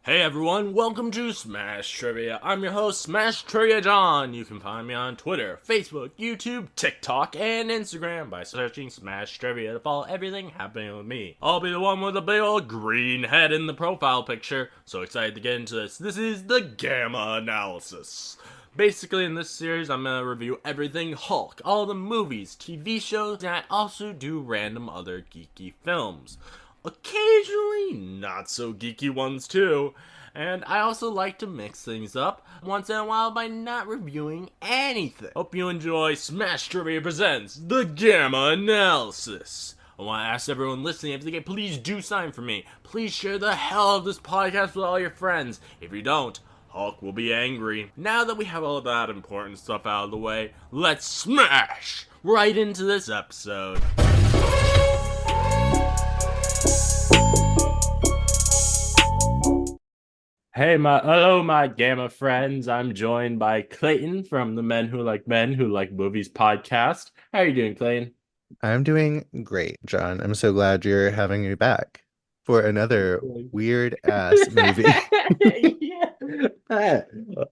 Hey everyone, welcome to Smash Trivia. I'm your host, Smash Trivia John. You can find me on Twitter, Facebook, YouTube, TikTok, and Instagram by searching Smash Trivia to follow everything happening with me. I'll be the one with the big old green head in the profile picture. So excited to get into this. This is the Gamma Analysis. Basically, in this series, I'm gonna review everything Hulk, all the movies, TV shows, and I also do random other geeky films. Occasionally, not so geeky ones too. And I also like to mix things up once in a while by not reviewing anything. Hope you enjoy Smash Trivia Presents The Gamma Analysis. I want to ask everyone listening if they can please do something for me. Please share the hell of this podcast with all your friends. If you don't, Hulk will be angry. Now that we have all that important stuff out of the way, let's smash right into this episode. Hello, my Gamma friends. I'm joined by Clayton from the Men Who Like Movies podcast. How are you doing, Clayton? I'm doing great, John. I'm so glad you're having me back for another weird ass movie. Yeah. Hey,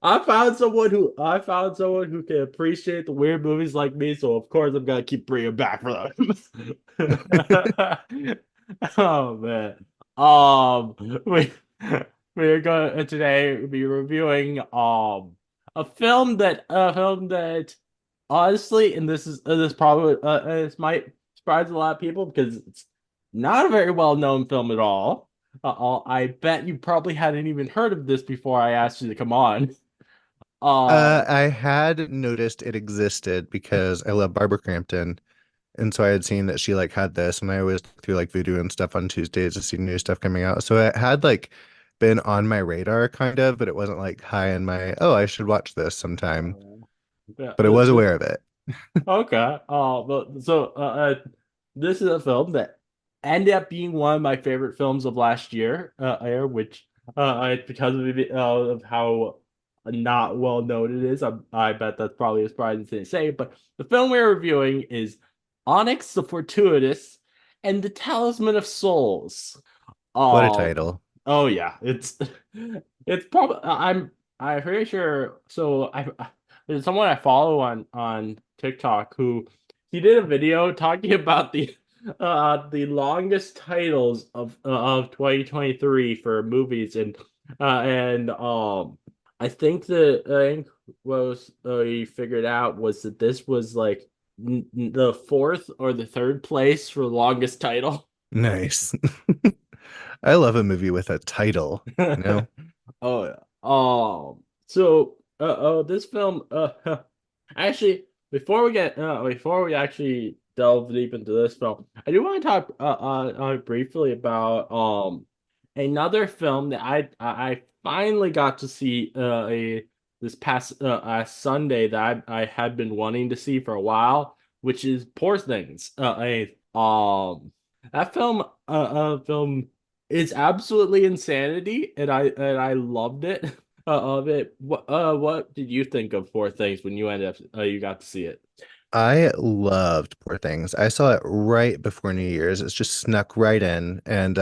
I found someone who can appreciate the weird movies like me, so of course I'm gonna keep bringing back for them. Oh man. We we're going to today be reviewing a film that honestly, and this probably this might surprise a lot of people because it's not a very well known film at all. I bet you probably hadn't even heard of this before I asked you to come on. Um, I had noticed it existed because I love Barbara Crampton, and so I had seen that she like had this, and I always look through like Voodoo and stuff on Tuesdays to see new stuff coming out. So it had like been on my radar kind of, but it wasn't like high in my, oh, I should watch this sometime. yeah, But I was aware of it. okay. This is a film that ended up being one of my favorite films of last year, which because of how not well known it is. I bet that's probably a surprising thing to say. But the film we're reviewing is Onyx The Fortuitous and the Talisman of Souls. What a Um, title. oh yeah, it's probably I'm pretty sure. There's someone I follow on TikTok who he did a video talking about the longest titles of 2023 for movies and I think what was he figured out was that this was like the fourth or the third place for longest title. Nice. I love a movie with a title, you know? Oh yeah. This film actually before we actually delve deep into this film, I do want to talk briefly about another film that I finally got to see this past Sunday that I had been wanting to see for a while, which is Poor Things. That film is absolutely insanity, and I loved it. Of it. What did you think of Poor Things when you got to see it? I loved Poor Things. I saw it right before New Year's. It's just snuck right in and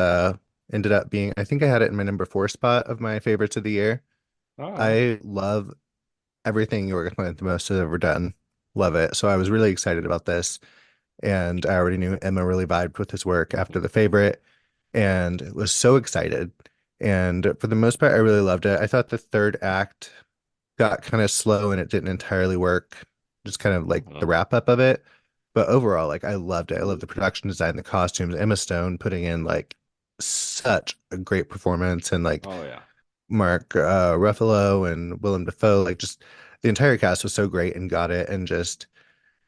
ended up being, I think I had it in my number four spot of my favorites of the year. All right. I love everything Yorgos Lanthimos has ever done. Love it. So I was really excited about this. And I already knew Emma really vibed with his work after The Favorite and was so excited. And for the most part, I really loved it. I thought the third act got kind of slow and it didn't entirely work, just kind of like the Uh-huh. wrap up of it. But overall, like I loved it. I love the production design, the costumes, Emma Stone putting in like such a great performance, and like Oh yeah. Mark Ruffalo and Willem Defoe, like just the entire cast was so great and got it. And just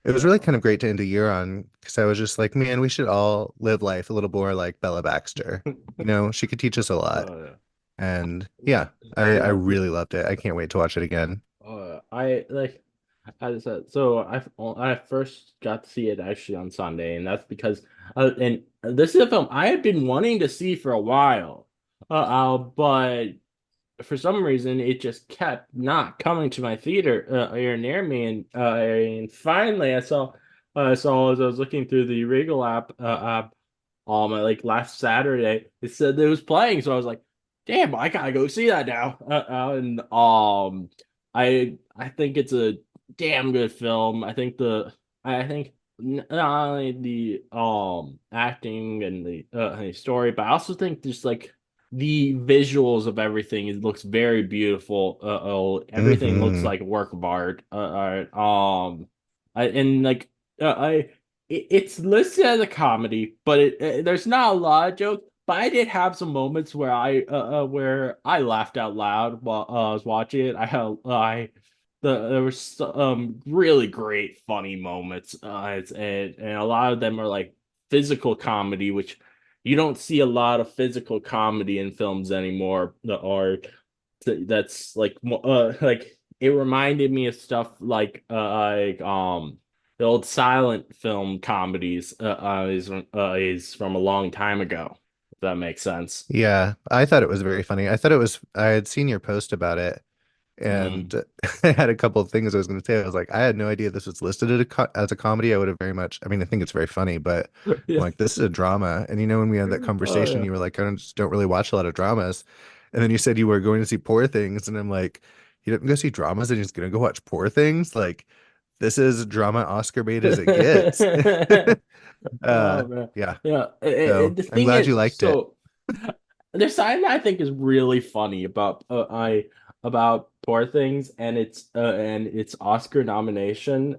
it was really kind of great to end a year on because I was just like, man, we should all live life a little more like Bella Baxter. You know, she could teach us a lot. Oh yeah. And yeah, I Yeah. really loved it. I can't wait to watch it again. I like as I said. I first got to see it actually on Sunday, and that's because and this is a film I had been wanting to see for a while. But for some reason it just kept not coming to my theater here near me, and finally I saw as I was looking through the Regal app like last Saturday it said that it was playing, so I was like, Damn, I gotta go see that now. And I think it's a damn good film. I think not only the acting and the story, but I also think just like the visuals of everything. It looks very beautiful. Everything looks Hmm. like a work of art. And like I it's listed as a comedy, but there's not a lot of jokes. But I did have some moments where I laughed out loud while I was watching it. There were some really great funny moments. And a lot of them are like physical comedy, which you don't see a lot of physical comedy in films anymore. Or that's like it reminded me of stuff like the old silent film comedies is from a long time ago, if that makes sense. Yeah, I thought it was very funny. I thought it was, I had seen your post about it, Mm. and I had a couple of things I was going to say. I was like, I had no idea this was listed as a comedy. I would have very much, I mean, I think it's very funny, but I'm Yeah. like, this is a drama. And when we had that Oh conversation, yeah. you were like, just don't really watch a lot of dramas. And then you said you were going to see Poor Things, and I'm like, you didn't go see dramas and you're just going to go watch Poor Things? Like, this is drama Oscar bait as it gets. Oh man. Yeah. Yeah. So The I'm thing glad you is, liked it. so there's something that I think is really funny I about Poor Things and its Oscar nomination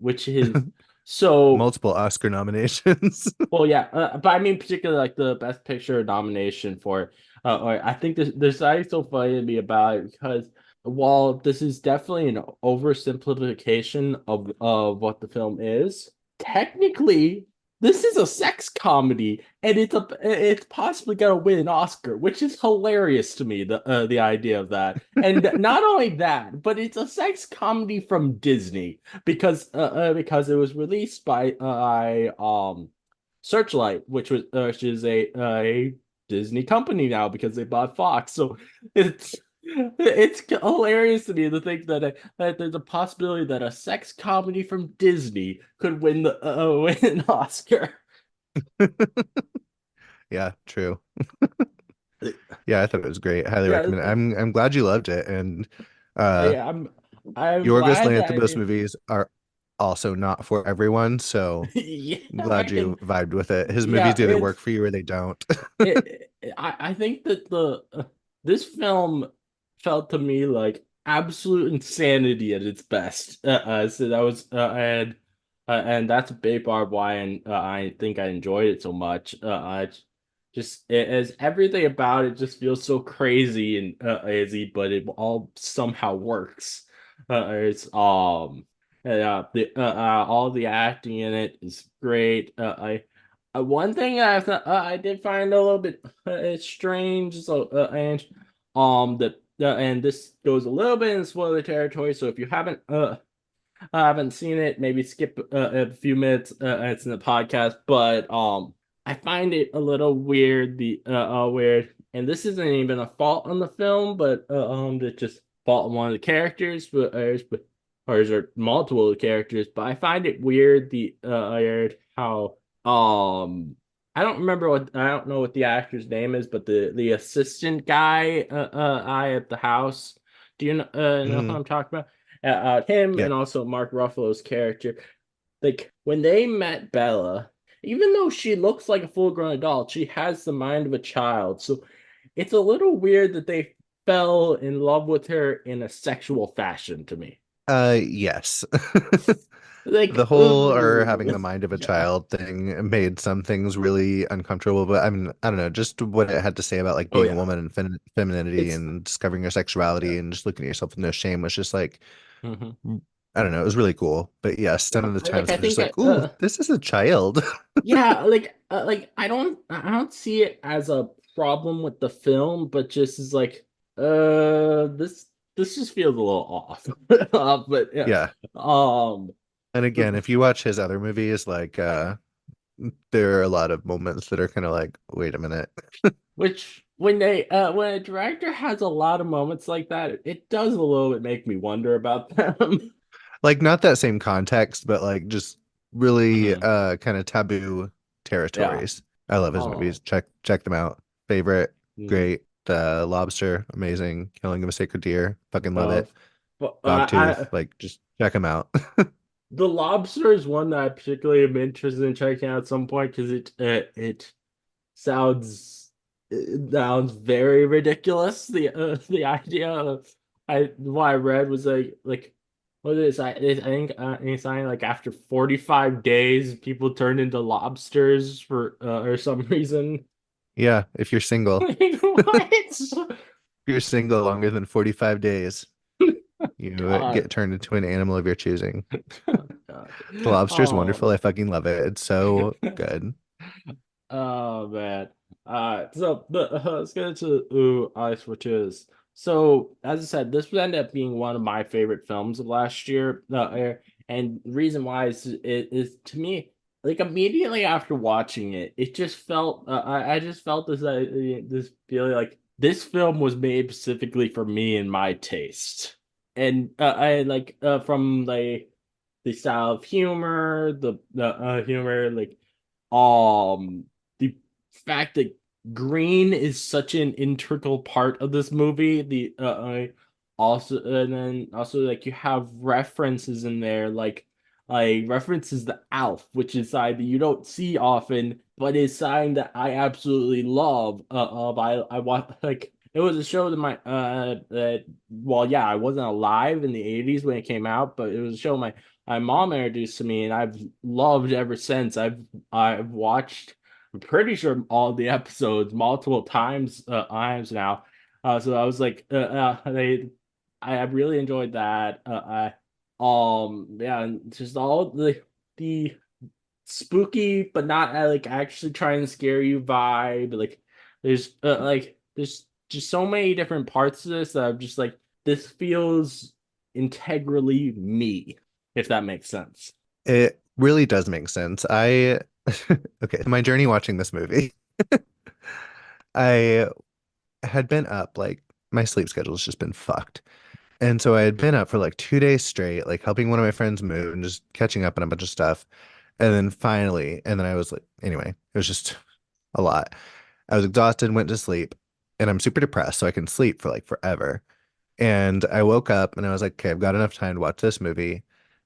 which is so Multiple Oscar nominations. well, yeah, but I mean, particularly like the Best Picture nomination for, or I think there's something so funny to me about it because while this is definitely an oversimplification of what the film is, technically this is a sex comedy, and it's possibly gonna win an Oscar, which is hilarious to me. The idea of that, and not only that, but it's a sex comedy from Disney because it was released by Searchlight, which is a Disney company now because they bought Fox. So it's hilarious to me to think that there's a possibility that a sex comedy from Disney could win an Oscar. Yeah, true. Yeah, I thought it was great. Highly Yeah, recommend it. I'm glad you loved it. And uh yeah, I'm Yorgos glad that I Lanthimos did. movies are also not for everyone, so Yeah, I'm I glad can. you vibed with it. His Yeah, movies either work for you or they don't. I think that the this film felt to me like absolute insanity at its best. So that was and that's a big part of why I think I enjoyed it so much. As everything about it just feels so crazy and easy, but it all somehow works. It's the all the acting in it is great. One thing I did find a little bit strange, and this goes a little bit in spoiler territory. So if you haven't seen it, maybe skip a few minutes. It's in the podcast, but I find it a little weird. Weird, and this isn't even a fault on the film, but it's just fault on one of the characters, or is there multiple characters? But I find it weird weird how I don't remember I don't know what the actor's name is, but the assistant guy I at the house. Do you know who Mhm. I'm talking about? Him Yeah. and also Mark Ruffalo's character. Like when they met Bella, even though she looks like a full-grown adult, she has the mind of a child. So it's a little weird that they fell in love with her in a sexual fashion to me. Yes. The Like, whole or having the ooh, mind of a yeah. child thing made some things really uncomfortable, but I mean, I don't know, just what it had to say about like Oh being a yeah. woman and femininity It's and discovering your yeah. sexuality and just looking at yourself with no shame was just like, Mhm. I don't know, it was really cool. But yeah, some Yeah. of the Like times I I was just think like, ooh, this is a child. yeah, like I don't see it as a problem with the film, but just as like this just feels a little off. But yeah. Yeah. Um And again, the if you watch his other movies, like there are a lot of moments that are kind of like, wait a minute. which when a director has a lot of moments like that, it does a little bit make me wonder about them. Like not that same context, but like just really Mhm. kind of taboo Yeah. territories. I love his movies. Oh. Check them out. Favorite. great. The lobster, amazing. Killing of a sacred deer, fucking love Uh, it. but Dogtooth, like just check them out. the lobster is one that I particularly am interested in checking out at some point because it sounds it sounds very ridiculous. The idea of what I read was like what is I think it's saying like after 45 days people turned into lobsters for or some reason. Yeah, if you're single, Like, if what? you're single longer than 45 days, you God. get turned into an animal of your choosing. God. The lobster's wonderful. Oh. I fucking love it. It's so good. Oh man. Let's get into Onyx The Fortuitous. So as I said, this would end up being one of my favorite films of last year. And the reason why it is to me like immediately after watching it, it just felt I just felt this feeling like this film was made specifically for me and my taste. And I like from like the style of humor, the humor like the fact that green is such an integral part of this movie. The also and then also like you have references in there like references the Alf, which is something that you don't see often, but is something that I absolutely love. I want like it was a show that my that well yeah I wasn't alive in the 80s when it came out, but it was a show my mom introduced to me and I've loved ever since. I've watched I'm pretty sure all the episodes multiple times now. So I was like, I really enjoyed that. Yeah, and just all the spooky, but not like actually trying to scare you vibe. There's just so many different parts to this that I'm just like, this feels integrally me, if that makes sense. It really does make sense. Okay, my journey watching this movie, I had been up, like, my sleep schedule's just been fucked. And so I had been up for like 2 days straight, like helping one of my friends move and just catching up on a bunch of stuff. And then finally, and then I was like, anyway, it was just a lot. I was exhausted, went to sleep, and I'm super depressed, so I can sleep for like forever. And I woke up and I was like, okay, I've got enough time to watch this movie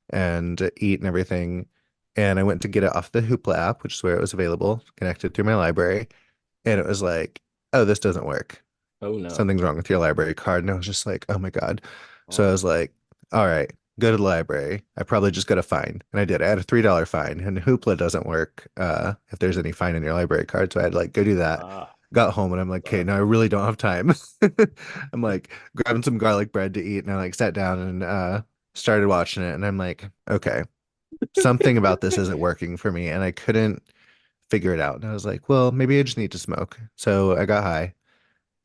and eat and everything. And I went to get it off the Hoopla app, which is where it was available, connected through my library. And it was like, oh, this doesn't work. Oh no. Something's wrong with your library card. And I was just like, oh my God. So I Oh. was like, all right, go to the library. I probably just got a fine. And I did. I had a $3 fine. And Hoopla doesn't work if there's any fine in your library card. So I had to like go do that. Ah. Got home and I'm like, okay, now I really don't have time. I'm like grabbing some garlic bread to eat. And I like sat down and started watching it. And I'm like, okay, something about this isn't working for me. And I couldn't figure it out. And I was like, well, maybe I just need to smoke. So I got high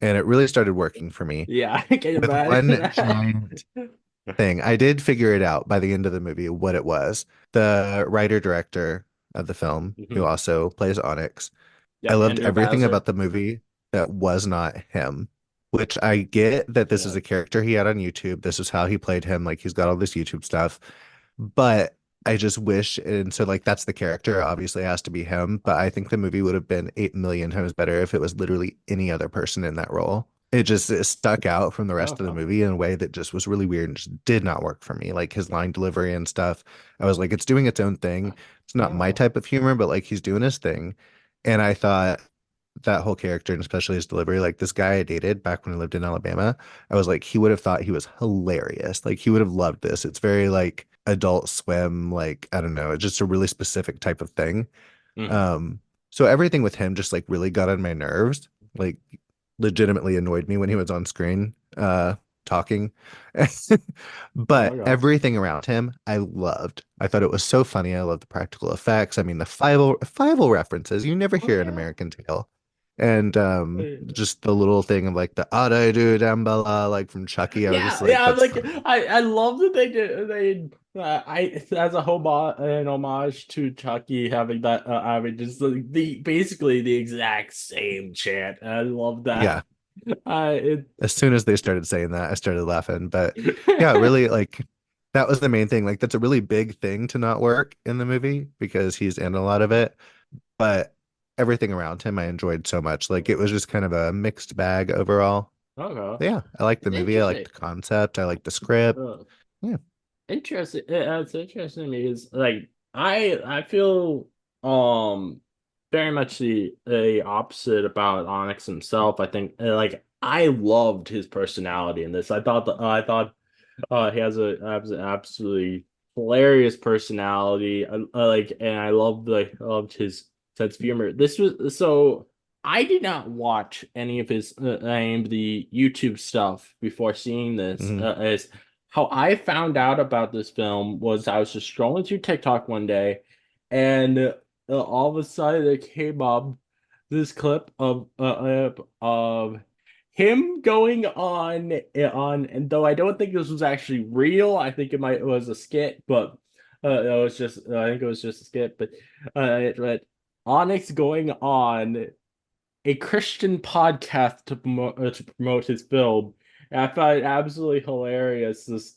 and it really started working for me Yeah, I can with imagine one that. giant thing. I did figure it out by the end of the movie what it was. The writer director of the film, who Mhm. also plays Onyx, I Yep, loved Andrew everything Bowser. about the movie that was not him, which I get that this is Yeah. a character he had on YouTube. This is how he played him. Like he's got all this YouTube stuff. But I just wish, and so like that's the character. Obviously, it has to be him. But I think the movie would have been 8 million times better if it was literally any other person in that role. It stuck out from the rest of the Okay. movie in a way that just was really weird and just did not work for me. Like his line delivery and stuff. I was like, it's doing its own thing. It's not my Oh. type of humor, but like he's doing his thing. And I thought that whole character and especially his delivery, like this guy I dated back when I lived in Alabama, I was like, he would have thought he was hilarious. Like he would have loved this. It's very like Adult Swim, like I don't know, it's just a really specific type of thing. Mhm. Um, so everything with him just like really got on my nerves, like legitimately annoyed me when he was on screen, talking. But Okay. everything around him, I loved. I thought it was so funny. I love the practical effects. I mean, the Fievel references you never Oh hear in yeah. American Tail. And Uh, just the little thing of like the Ada do Dambala, like from Chucky. I was just Yeah, like, yeah. that's Like I love that they did I as a an homage to Chucky having that I mean just like the basically the exact same chant. I love that. yeah. It As soon as they started saying that, I started laughing. But yeah, really, like that was the main thing. Like that's a really big thing to not work in the movie because he's in a lot of it. But everything around him I enjoyed so much. Like it was just kind of a mixed bag overall. Okay. But yeah, I like the It's movie. I like interesting. the concept. I like the script. Uh, Yeah. Interesting. It's interesting to me is like I feel very much the opposite about Onyx himself. I think like I loved his personality in this. I thought he has an absolutely hilarious personality. Like, and I loved his sense of humor. This was so I did not watch any of the YouTube stuff before seeing this. Hmm. As how I found out about this film was I was just scrolling through TikTok one day, and all of a sudden it came up this clip of him going on, and though I don't think this was actually real, I think it was a skit, but it was just I think it was just a skit, but Onyx going on a Christian podcast to promote his film. And I find it absolutely hilarious. Is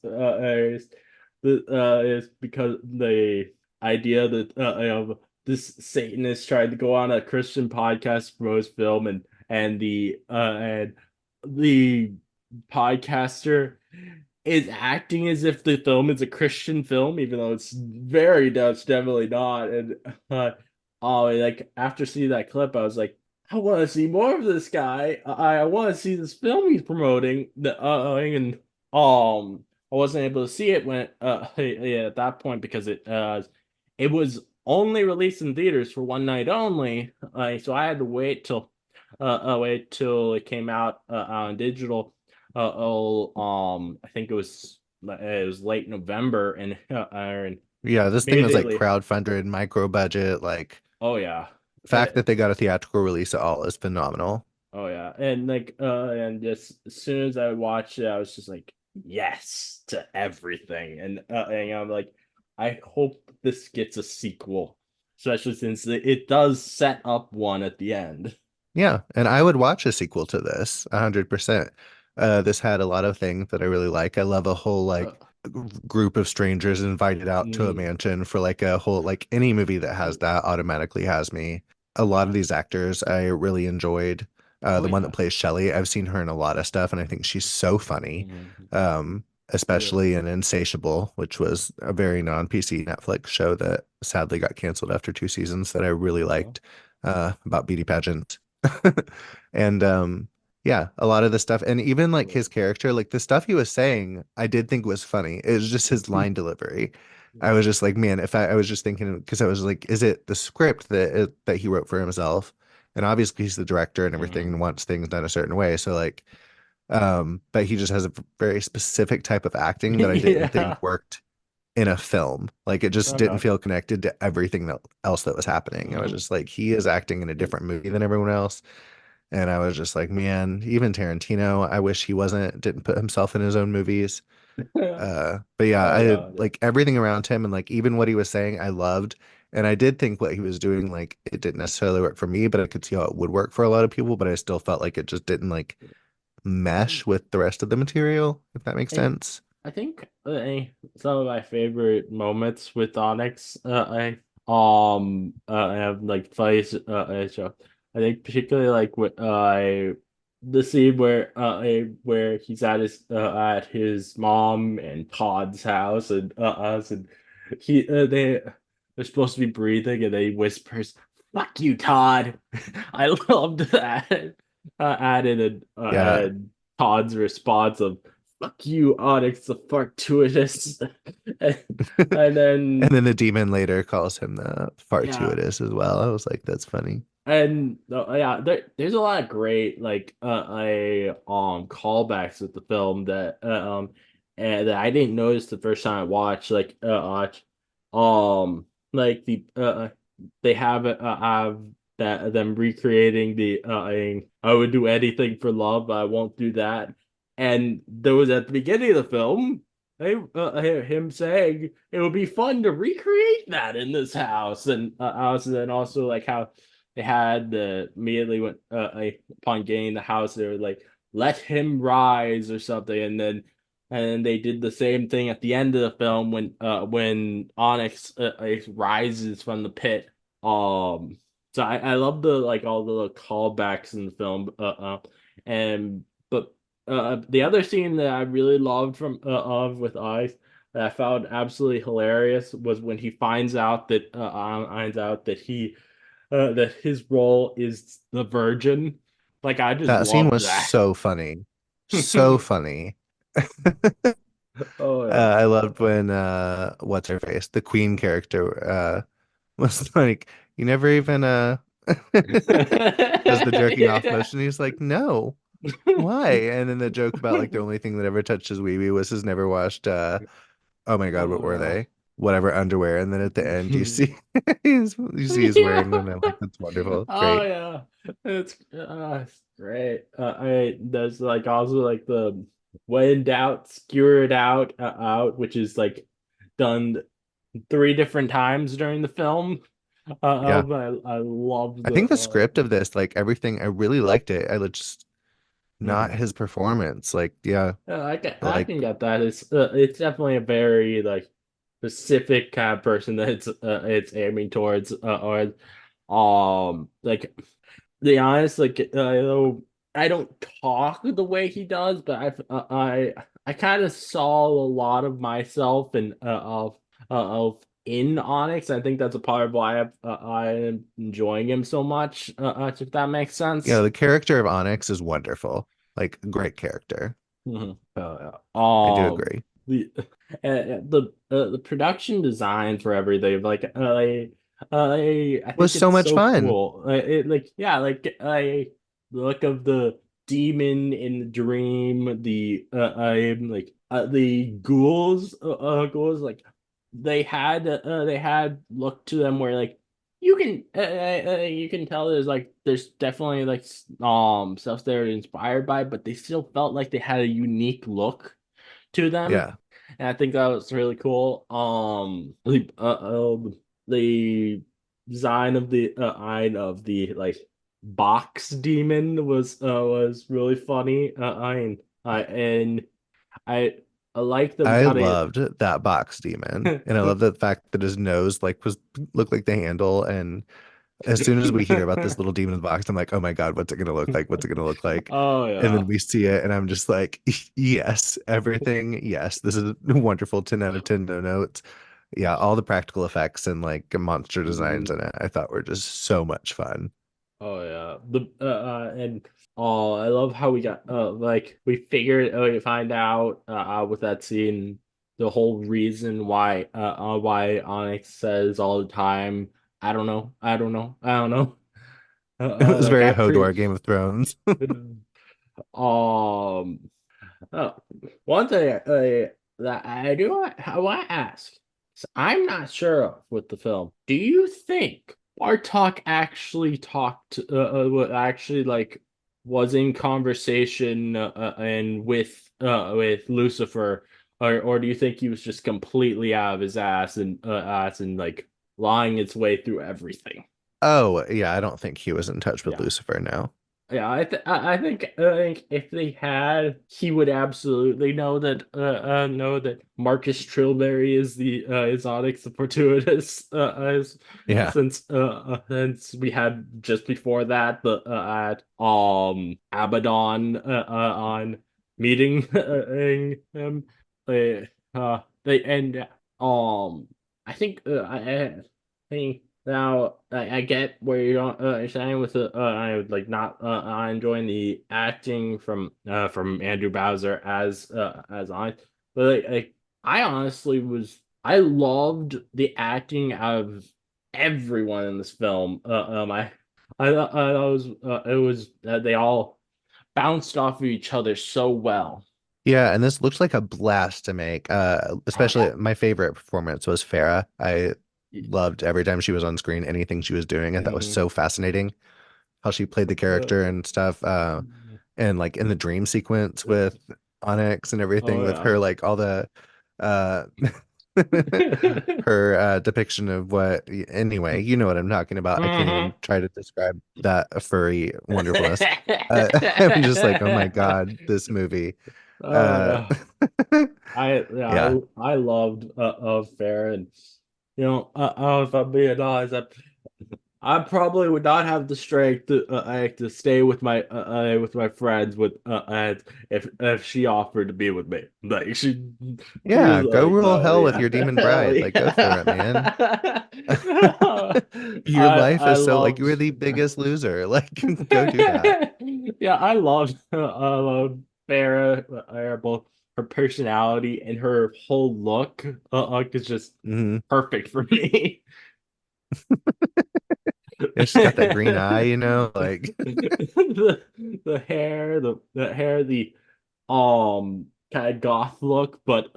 because the idea that of this Satanist tried to go on a Christian podcast to promote his film, and the podcaster is acting as if the film is a Christian film, even though it's definitely not. And like after seeing that clip, I was like, I want to see more of this guy. I want to see this film he's promoting. And I wasn't able to see it when yeah, at that point because it was only released in theaters for one night only. So I had to wait till it came out on digital. I think it was late November, and Yeah, this thing was like immediately. crowdfunded, micro budget. Like Oh yeah. fact that they got a theatrical release at all is phenomenal. Oh yeah, and like and just as soon as I watched it, I was just like, yes to everything, and I'm like, I hope this gets a sequel, especially since it does set up one at the end. Yeah, and I would watch a sequel to this 100%. This had a lot of things that I really like. I love a whole Uh, like group of strangers invited out to a mm, mansion for like a whole like any movie that has that automatically has me. A lot of these actors I really enjoyed. oh The one that yeah. plays Shelley, I've seen her in a lot of stuff, and I think she's so funny. Mhm. Yeah. Especially in Insatiable, which was a very non-PC Netflix show that sadly got canceled after 2 seasons that I really Uh-huh. liked, about beauty pageants. And yeah, a lot of the stuff and even like his character, like the stuff he was saying, I did think was funny. It was just his line delivery. I was just like, man, if I was just thinking because I was like, is it the script that he wrote for himself? And obviously he's the director and everything Mhm. and wants things done a certain way. So like, but he just has a very specific type of acting that I didn't Yeah. think worked in a film. Like it just didn't Okay. feel connected to everything else that was happening. I was Mhm. just like, he is acting in a different movie than everyone else. And I was just like, man, even Tarantino, I wish he didn't put himself in his own movies. But yeah, Oh I God. like everything around him and like even what he was saying, I loved. And I did think what he was doing, like it didn't necessarily work for me, but I could see how it would work for a lot of people. But I still felt like it just didn't like mesh with the rest of the material, if that makes I sense. I think some of my favorite moments with Onyx, I have like fights, so I think particularly like with the scene where he's at his mom and Todd's house, and they're supposed to be breathing, and then he whispers, "Fuck you, Todd." I loved that. Yeah. And Todd's response of "Fuck you, Onyx the Fortuitous," and, and And then then the demon later calls him the yeah, Fortuitous as well. I was like, that's funny. and yeah, there's a lot of great like callbacks with the film and that I didn't notice the first time I watched like they have that them recreating the I would do anything for love, but I won't do that. And there was at the beginning of the film, him saying it would be fun to recreate that in this house, and then also like how they had immediately when upon getting the house, they were like, "Let him rise" or something, and they did the same thing at the end of the film when Onyx rises from the pit. Um, So I love the like all the little callbacks in the film. And but the other scene that I really loved from of with Ice that I found absolutely hilarious was when he finds out that that his role is the Virgin. Like I just That scene loved was that. so funny. So funny. Oh yeah. I loved when what's her face? The Queen character was like, you never even does the jerking off motion. He's like, no, why? And then the joke about like the only thing that ever touched his wee wee was his never washed oh my God, what were Oh they? Whatever underwear. And then at the end you yeah. see he's wearing them and I'm like, that's wonderful. Oh Great. yeah, it's great. I there's like also like the when in doubt, skewer it out, which is like done three different times during the film. Yeah. I love I the think the script of this, like everything, I really liked it. I just not mhm. his performance. Like, yeah, I like can get that. It's definitely a very like specific kind of person that it's aiming towards or like be honest, like I don't talk the way he does, but I kind of saw a lot of myself and of in Onyx. I think that's a part of why I am enjoying him so much. If that makes you know, sense. the character of Onyx is wonderful. Like, great character. Mhm. Yeah. I do agree. The the production design for everything, like I Was think so it's much so fun. cool. It like yeah, like I the look of the demon in the dream, the I'm like the ghouls like they had look to them where like you can tell there's definitely like stuff they're inspired by, but they still felt like they had a unique look to them, Yeah. and I think that was really cool. The design of the eye of the like box demon was really funny. And I I like them I cutting loved that box demon. And I love it. the fact that his nose like was looked like the handle. And as soon as we hear about this little demon in the box, I'm like, oh my God, what's it gonna look like? What's it gonna look like? Oh And yeah. then we see it, and I'm just like, yes, everything. Yes, this is wonderful. 10 out of 10, no notes. Yeah, all the practical effects and like monster designs Mhm. in it, I thought were just so much fun. Oh yeah. The and oh, I love how we got like we figured we find out with that scene the whole reason why Onyx says all the time, I don't know, I don't know, I don't know. It was Like very I pre Hodor Game of Thrones. um oh, one thing that I do I want to ask. So I'm not sure of with the film. Do you think Bartok actually talked, actually like was in conversation and with Lucifer, or do you think he was just completely out of his ass and like lying its way through everything? Oh, yeah, I don't think he was in touch with Yeah. Lucifer now. Yeah, I think if they had, he would absolutely know that Marcus Trilberry is the is Onyx the Fortuitous Yeah. since we had just before that the at Abaddon on meeting him they and I think I think now, I get where you're saying with the I would like not enjoying the acting from Andrew Bowser as I, but I honestly was I loved the acting out of everyone in this film. I was it was they all bounced off of each other so well. Yeah, and this looks like a blast to make. Oh Especially yeah. my favorite performance was Farah. I loved every time she was on screen, anything she was doing. I thought was Mhm. so fascinating how she played the character and stuff. And like in the dream sequence with Onyx and everything Oh with yeah. her, like all the uh her depiction of what anyway, you know what I'm talking about. I can't even Mhm. try to describe that furry wonderfulness. I'm just like, oh my God, this movie. Oh Uh yeah, yeah. I loved of Fair, and if I'm being honest, I probably would not have the strength to stay with my friends if she offered to be with me. Like she was Yeah, go like, rule oh hell with yeah, your demon hell bride. Like, go for it, man. yeah. Your life I is so like loved. you were the biggest loser. Like, go do that. Yeah, I loved Farrah, both her personality and her whole look. Is just Hmm. perfect for me. Yeah, she's got that green eye, like, The hair, the kind of goth look, but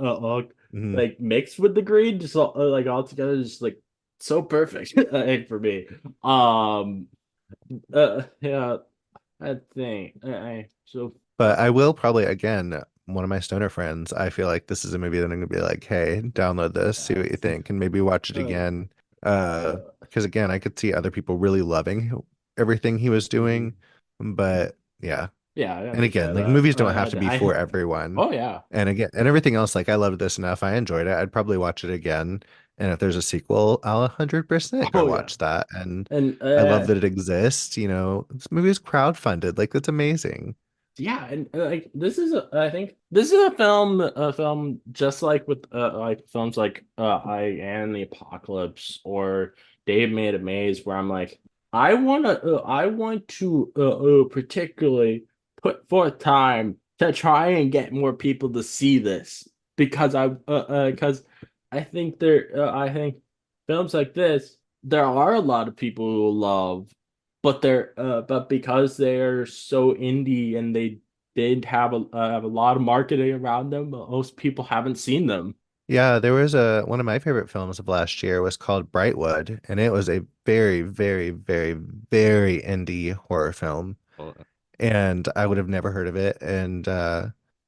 mhm. like mixed with the green, just like all together, just like so perfect for me. Um, yeah, I think so. But I will probably again, one of my stoner friends, I feel like this is a movie that I'm gonna be like, hey, download this, see what you Yes. think, and maybe watch it Uh, again. uh, Because again, I could see other people really loving everything he was mhm. doing. But yeah. Yeah, I And again, understand like that. movies don't have to be for I everyone. oh yeah, And again, and everything else, like I loved this enough. I enjoyed it. I'd probably watch it again. And if there's a sequel, I'll 100% go oh yeah, watch that. And and I love that it exists. This movie is crowdfunded. Like that's amazing. yeah, and like I think this is a film just like with like films like I and the Apocalypse or Dave Made a Maze, where I'm like, I want to particularly put forth time to try and get more people to see this because I think films like this there are a lot of people who love but because they're so indie and they did have a lot of marketing around them, most people haven't seen them. Yeah, there was a one of my favorite films of last year was called Brightwood, and it was a very, very, very, very indie horror film. Oh, And I would have never heard of it. And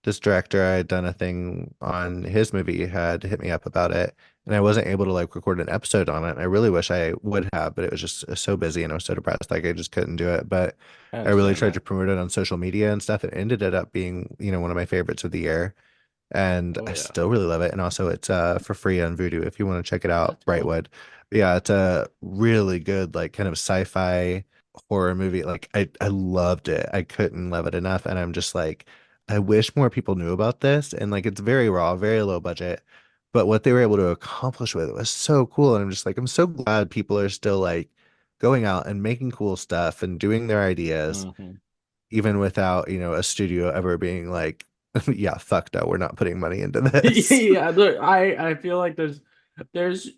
this director, I had done a thing on his movie, had hit me up about it, and I wasn't able to like record an episode on it. And I really wish I would have, but it was just so busy and I was so depressed, like I just couldn't do it. But I I really understand tried that. to promote it on social media and stuff. It ended up being, one of my favorites of the year and Oh I yeah, still really love it. And also, it's for free on Vudu if you want to check it out. that's cool. Brightwood, but yeah, it's a really good like kind of sci-fi horror movie. Like I loved it. I couldn't love it enough. And I'm just like, I wish more people knew about this. And like, it's very raw, very low budget, but what they were able to accomplish with it was so cool. And I'm just like, I'm so glad people are still like going out and making cool stuff and doing their ideas Hmm. even without, a studio ever being like, yeah, fuck no, we're not putting money into this. Yeah, I feel like there's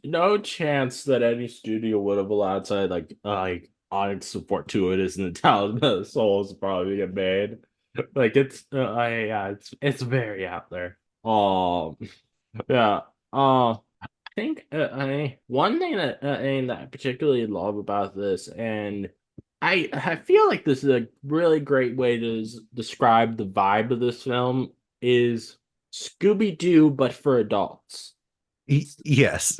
no chance that any studio would have allowed something like Onyx The Fortuitous and the Talisman of the Souls to probably get made. Like it's I yeah, it's very out there. Yeah. I think one thing that I particularly love about this, and I feel like this is a really great way to describe the vibe of this film, is Scooby-Doo, but for adults. Yes.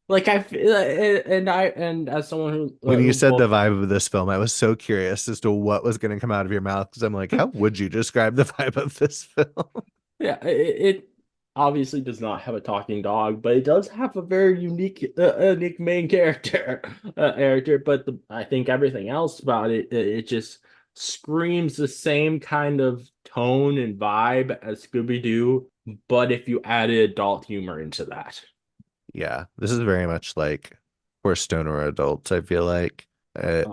Like I feel, and as someone When you who said the both vibe of this film, I was so curious as to what was going to come out of your mouth because I'm like, how would you describe the vibe of this film? yeah, it obviously does not have a talking dog, but it does have a very unique main character. But I think everything else about it just screams the same kind of tone and vibe as Scooby-Doo, but if you added adult humor into that. Yeah, this is very much like for stoner adults, I feel like. Uh,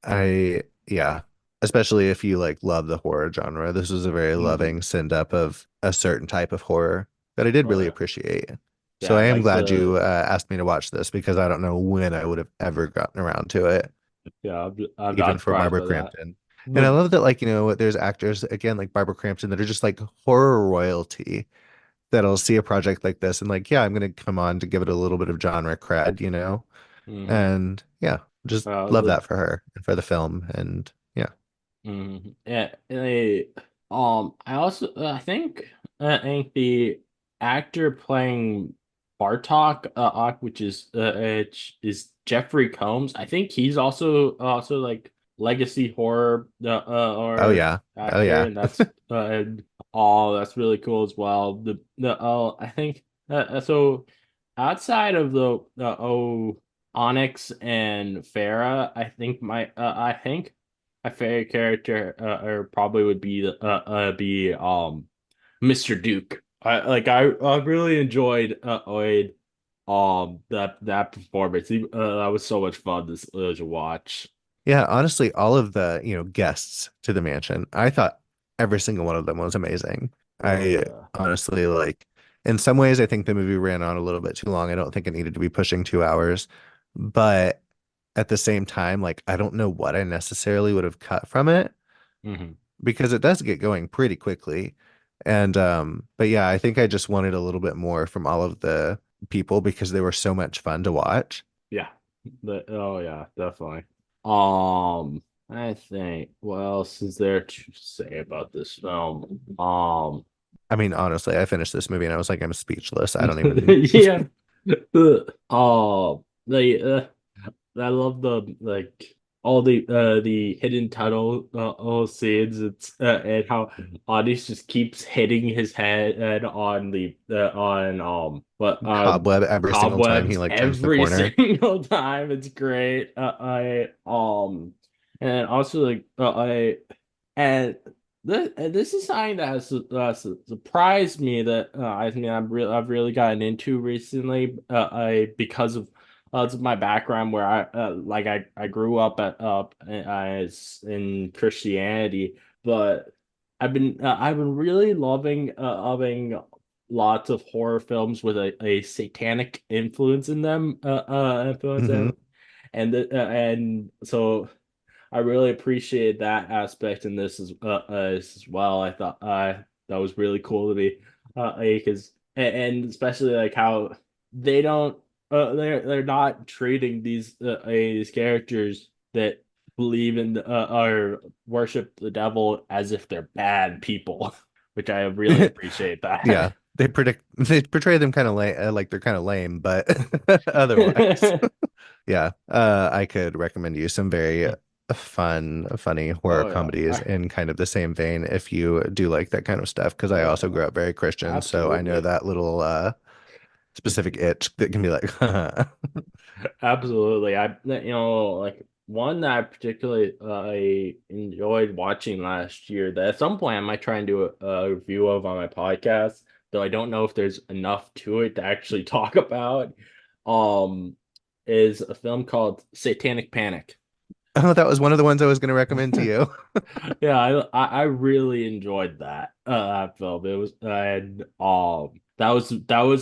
Uh, yeah, especially if you like love the horror genre. This was a very mhm. loving send up of a certain type of horror that I did Oh really yeah, appreciate. So yeah, I am like glad you the asked me to watch this because I don't know when I would have ever gotten around to it, yeah, I'm even not for surprised Barbara by that. Crampton. And I The love that, like, there's actors again like Barbara Crampton that are just like horror royalty that'll see a project like this and like, yeah, I'm gonna come on to give it a little bit of genre cred. mhm. And yeah, just love The that for her and for the film. And yeah. Yeah, I also I think the actor playing Bartok, which is Jeffrey Combs. I think he's also like legacy horror Oh or yeah. Oh actor, yeah. and that's really cool as well. The I think so outside of the Onyx and Farah. I think my favorite character or probably would be Mr. Duke. I really enjoyed that performance. That was so much fun to watch. Yeah, honestly, all of the, guests to the mansion, I thought every single one of them was amazing. Oh I yeah. honestly like, in some ways, I think the movie ran on a little bit too long. I don't think it needed to be pushing 2 hours, but at the same time, like, I don't know what I necessarily would have cut from it Hmm. because it does get going pretty quickly. And but yeah, I think I just wanted a little bit more from all of the people because they were so much fun to watch. Yeah. Oh yeah, definitely. I think what else is there to say about this film? I mean, honestly, I finished this movie and I was like, I'm speechless. I don't even. Yeah. They I love the like all the hidden tunnel all scenes. It's and how Audis just keeps hitting his head on the on what Cobweb every single time he cobwebs like turns the every corner. single time. It's great. And also like I and this is something that has surprised me that I've really gotten into recently I because of my background where I grew up as in Christianity, but I've been really loving lots of horror films with a satanic influence in them Hmm. and so I really appreciate that aspect in this as well. I thought that was really cool to me, because and especially like how they don't they're not treating these characters that believe in or worship the devil as if they're bad people, which I really appreciate Yeah, that. they portray them kind of like they're kind of lame, but otherwise, yeah. I could recommend you some very fun, funny horror Oh yeah, comedies in kind of the same vein if you do like that kind of stuff. Because I oh also yeah, grew up very Christian, so I know absolutely. that little specific itch that can be like, Absolutely. Like one that I particularly I enjoyed watching last year that at some point I might try and do a review of on my podcast, though I don't know if there's enough to it to actually talk about, um, is a film called Satanic Panic. oh, that was one of the ones I was going to recommend to you. Yeah, I really enjoyed that film. It was and that was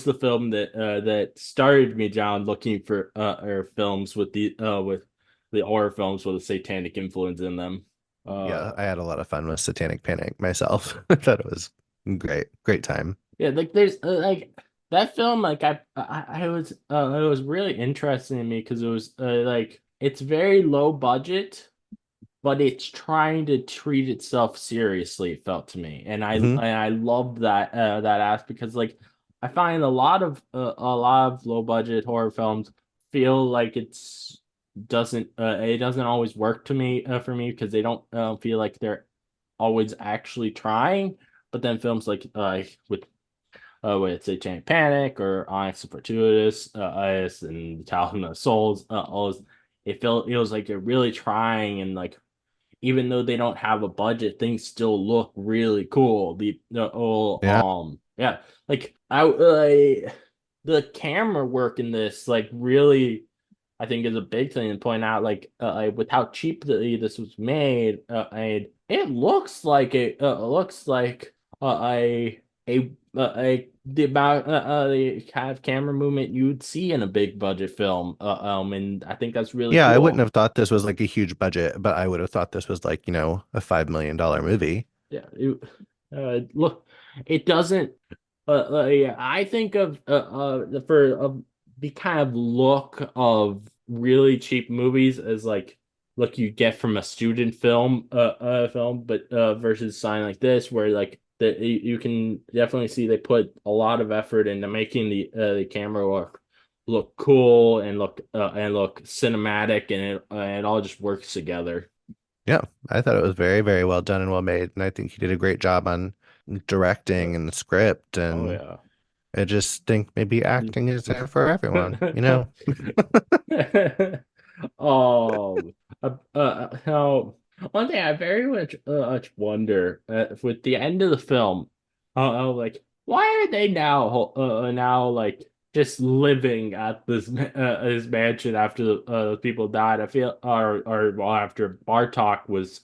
the film that started me down looking for or films with the horror films with a satanic influence in them. Yeah, Uh I had a lot of fun with Satanic Panic myself. I thought it was great, great time. yeah, like there's like that film like it was really interesting to me because it was like it's very low budget but it's trying to treat itself seriously, it felt to me. Hmm. And I loved that aspect because like I find a lot of low budget horror films feel like it doesn't always work to me for me because they don't feel like they're always actually trying. But then films like with Satanic Panic or Onyx The Fortuitous, and the Talisman of Souls, all those, it feels like they're really trying and like even though they don't have a budget, things still look really cool. Yeah. Yeah, like the camera work in this, like really, I think is a big thing to point out. With how cheap this was made, and it looks like it looks like a the about the kind of camera movement you'd see in a big budget film. And I think that's really Yeah, I wouldn't cool. have thought this was like a huge budget, but I would have thought this was like, a $5 million movie. Yeah, look, it doesn't. Yeah, I think of the kind of look of really cheap movies as like look you get from a student film, but versus something like this where like you can definitely see they put a lot of effort into making the camera look cool and look cinematic and it all just works together. Yeah, I thought it was very, very well done and well made. And I think he did a great job on Uh, directing and the script. oh And yeah. I just think maybe acting is there for everyone, you know? Um, how one thing I very much wonder with the end of the film, like why are they now like just living at this mansion after the people died? I feel or well after Bartok was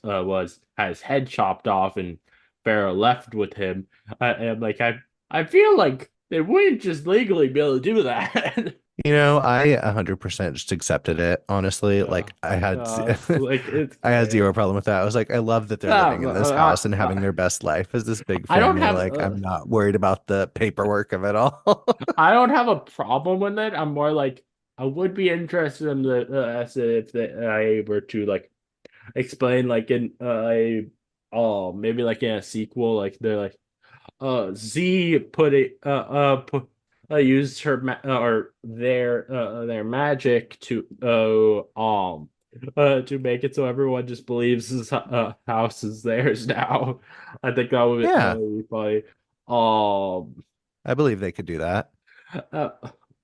had his head chopped off and Farrah left with him, and like I feel like they wouldn't just legally be able to do that. You know, I 100% just accepted it, honestly. Yeah. Like I had Like it's I had great. zero problem with that. I was like, I love that they're Yeah, living in this house and having their best life as this big I don't family. have Like I'm not worried about the paperwork of it all. I don't have a problem with it. I'm more like I would be interested in the as if I were to like explain like in a oh maybe like in a sequel like they're like Z put it used her or their magic to make it so everyone just believes his house is theirs now. I think that Yeah, would be funny. Um, I believe they could do that. uh,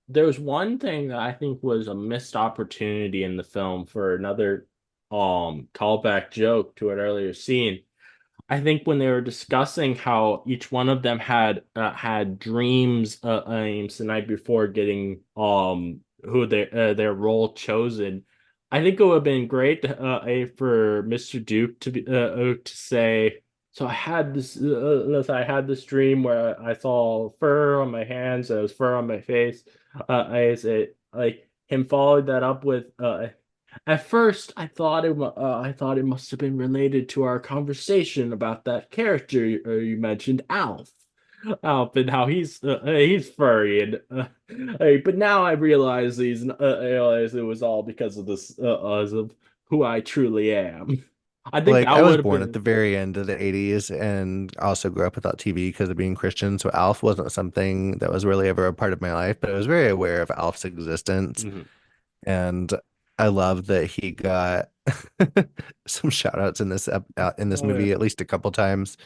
there was one thing that I think was a missed opportunity in the film for another callback joke to an earlier scene. I think when they were discussing how each one of them had dreams aims the night before getting who their role chosen, I think it would have been great for Mr. Duke to say, so I had this dream where I saw fur on my hands and it was fur on my face. I said like him followed that up with at first, I thought it must have been related to our conversation about that character you mentioned, Alf. Alf and how he's furry and but now I realize I realize it was all because of this of who I truly am. I think Like that I was would have born at been the very end of the 80s and also grew up without TV because of being Christian. So Alf wasn't something that was really ever a part of my life, but I was very aware of Alf's existence. Mhm. And I love that he got some shout outs in in this Oh yeah, movie at least a couple times.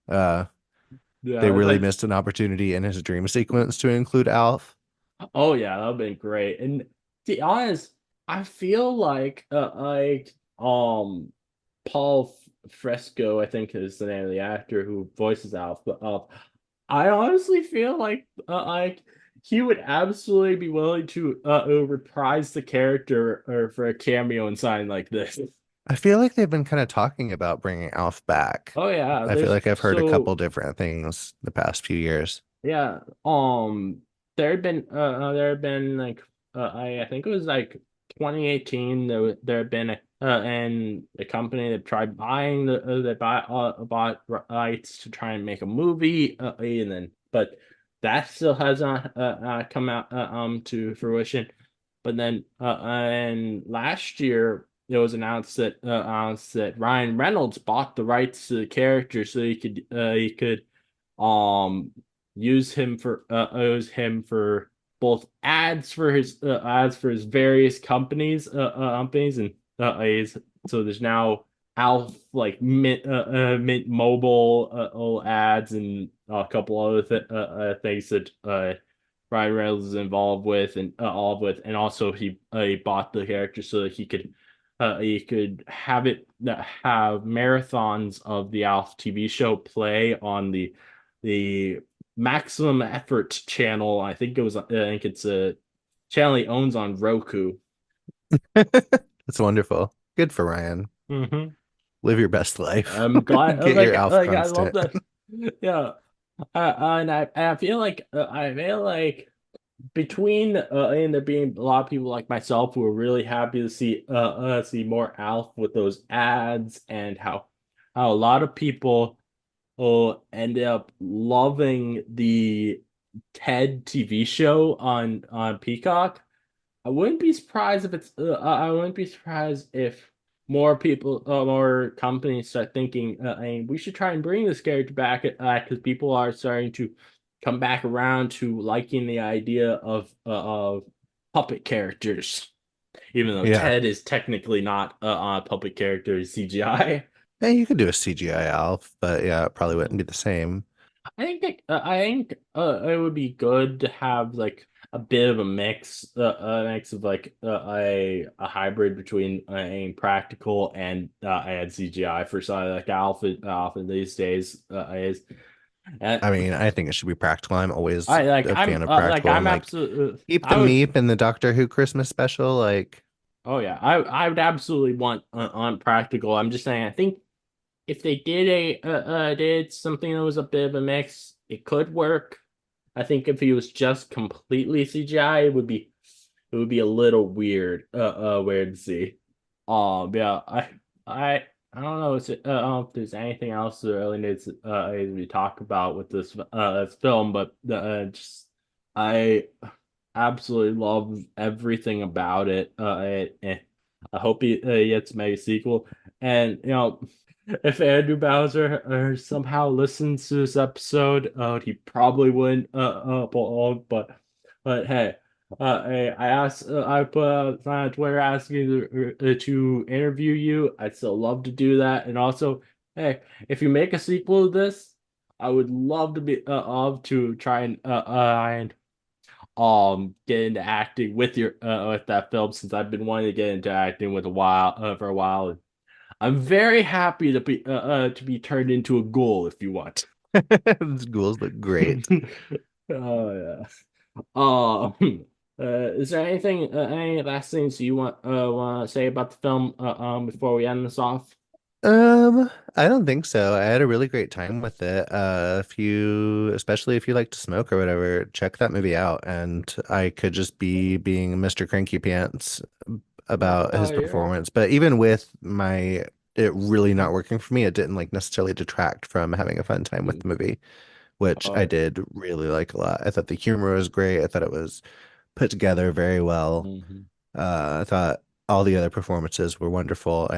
Uh, they yeah. It's really like missed an opportunity in his dream sequence to include Alf. oh yeah, that would have been great. And to be honest, I feel like Paul Fresco, I think is the name of the actor who voices Alf. But I honestly feel like he would absolutely be willing to reprise the character or for a cameo in something like this. I feel like they've been kind of talking about bringing Alf back. Oh yeah, I feel there's like I've heard a couple so different things the past few years. yeah. There had been like I think it was like 2018. There had been and the company that tried buying that bought rights to try and make a movie, and then but that still has not come out to fruition. But then and last year it was announced that Ryan Reynolds bought the rights to the character so he could um use him for both ads for his various companies and so there's now Alf like Mint Mobile ads and a couple other things that Ryan Reynolds is involved with and all with and also he bought the character so that he could have marathons of the Alf TV show play on the Maximum Effort channel. I think it's a channel he owns on Roku. That's wonderful. Good for Ryan. Hmm. Live your best life. I'm glad. Get your Alf I love constant. that. Yeah. I feel like between and there being a lot of people like myself who are really happy to see more Alf with those ads and how a lot of people ended up loving the Ted TV show on Peacock. I wouldn't be surprised if I wouldn't be surprised if more companies start thinking, we should try and bring this character back, because people are starting to come back around to liking the idea of puppet characters, even though Yeah. Ted is technically not a puppet character, he's CGI. Hey, you could do a CGI Alf, but yeah, it probably wouldn't be the same. I think it would be good to have like a bit of a mix of like a hybrid between a practical and CGI for something like Alpha these days is. And I mean, I think it should be practical. I'm always I like a fan of like practical and I'm like absolutely keep the I would meep in the Doctor Who Christmas special. Like, oh yeah I would absolutely want on practical. I'm just saying I think if they did did something that was a bit of a mix, it could work. I think if he was just completely CGI, it would be a little weird to see. Yeah, I I don't know. I don't know if there's anything else that really needs to be talked about with this film, but just I absolutely love everything about it. I hope he gets made a sequel, and if Andrew Bowser somehow listens to this episode, he probably wouldn't. But hey, I put out a sign on Twitter asking to interview you. I'd still love to do that, and also, hey, if you make a sequel to this, I would love to be love to try and get into acting with your with that film since I've been wanting to get into acting with a while for a while. I'm very happy to be turned into a ghoul if you want. these ghouls look great. Oh yeah. Is there any last things you want to say about the film before we end this off? I don't think so. I had a really great time with it. If you, especially if you like to smoke or whatever, check that movie out. And I could just be being Mr. Cranky Pants about his Yeah. performance. But even with my it really not working for me, it didn't like necessarily detract from having a fun time with the movie, which I Oh. did really like a lot. I thought the humor was great. I thought it was put together very well. Mhm. I thought all the other performances were wonderful.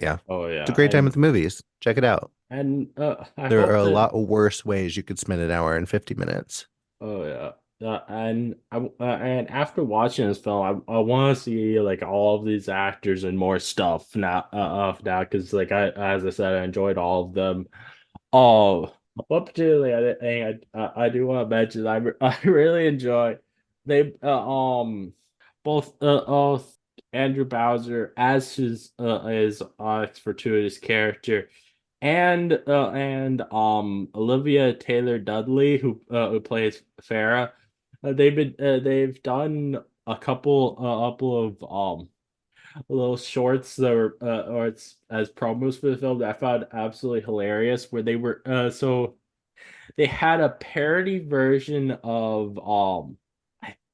Yeah, Oh it's a yeah, great time with the movies. Check it out. and I There are hope a that lot worse ways you could spend an hour and 50 minutes. oh yeah. And after watching this film, I want to see like all of these actors and more stuff now because like I as I said I enjoyed all of them. Oh, what particularly I do want to mention I really enjoy they both Andrew Bowser as his Onyx Fortuitous character and Olivia Taylor Dudley who plays Farah. They've done a couple of little shorts that were or it's as promos for the film that I found absolutely hilarious where they were so they had a parody version of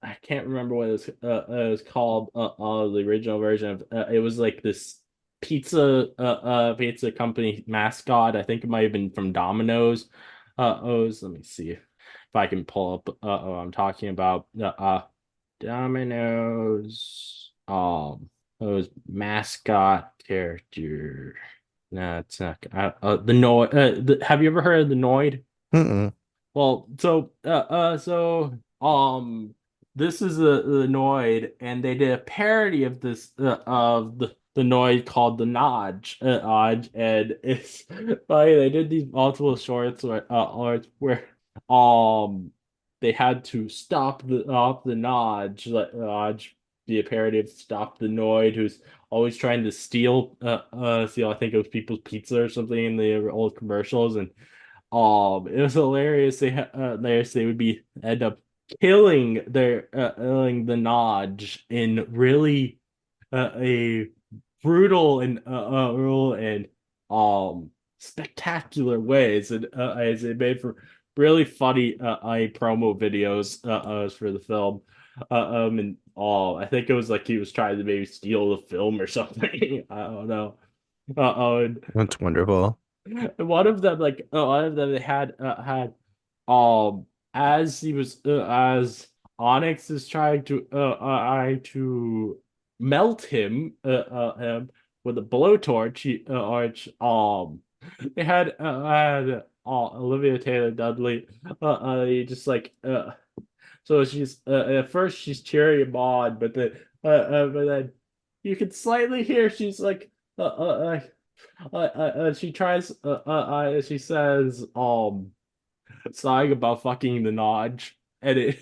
I can't remember what it was called the original version of it was like this pizza company mascot. I think it might have been from Domino's. Let me see if I can pull up what I'm talking about. Domino's those mascot character. No, it's not. The Noid. Have you ever heard of the Noid? Mm-mm. Well, this is the Noid, and they did a parody of this of the Noid called the Nodge, and it's funny. They did these multiple shorts where um they had to stop the Nodge, like Nodge be a parody of Stop the Noid, who's always trying to steal I think it was people's pizza or something in the old commercials, and it was hilarious. They would be end up killing the Nodge in really a brutal and spectacular ways, and as they made for really funny promo videos for the film. And I think it was like he was trying to maybe steal the film or something. I don't know. And That's wonderful. one of them they had um as he was as Onyx is trying to melt him with a blowtorch arch they had Olivia Taylor Dudley just like so she's at first she's cheering him on but then you can slightly hear she's like she tries she says song about fucking the Nodge, and and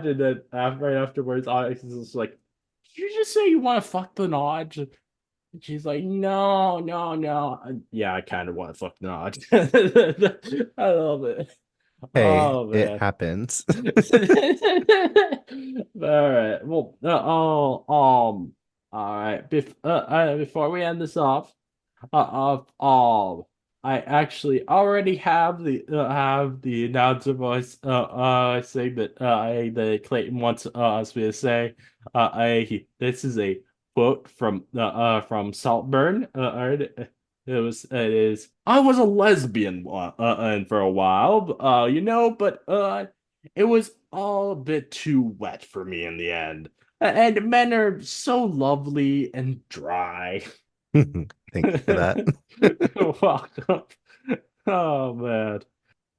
then right afterwards, Onyx is just like, "Did you just say you want to fuck the Nodge?" And she's like, "No, no, no." Yeah, I kind of want to fuck the Nodge. I love it. Hey, Oh it man. happens. All right. Well, all right. Before we end this off, I actually already have the announcer voice saying that that Clayton wants us to say this is a quote from Saltburn. It is I was a lesbian and for a while, but it was all a bit too wet for me in the end. And men are so lovely and dry. Thank you for that. Welcome. Oh man.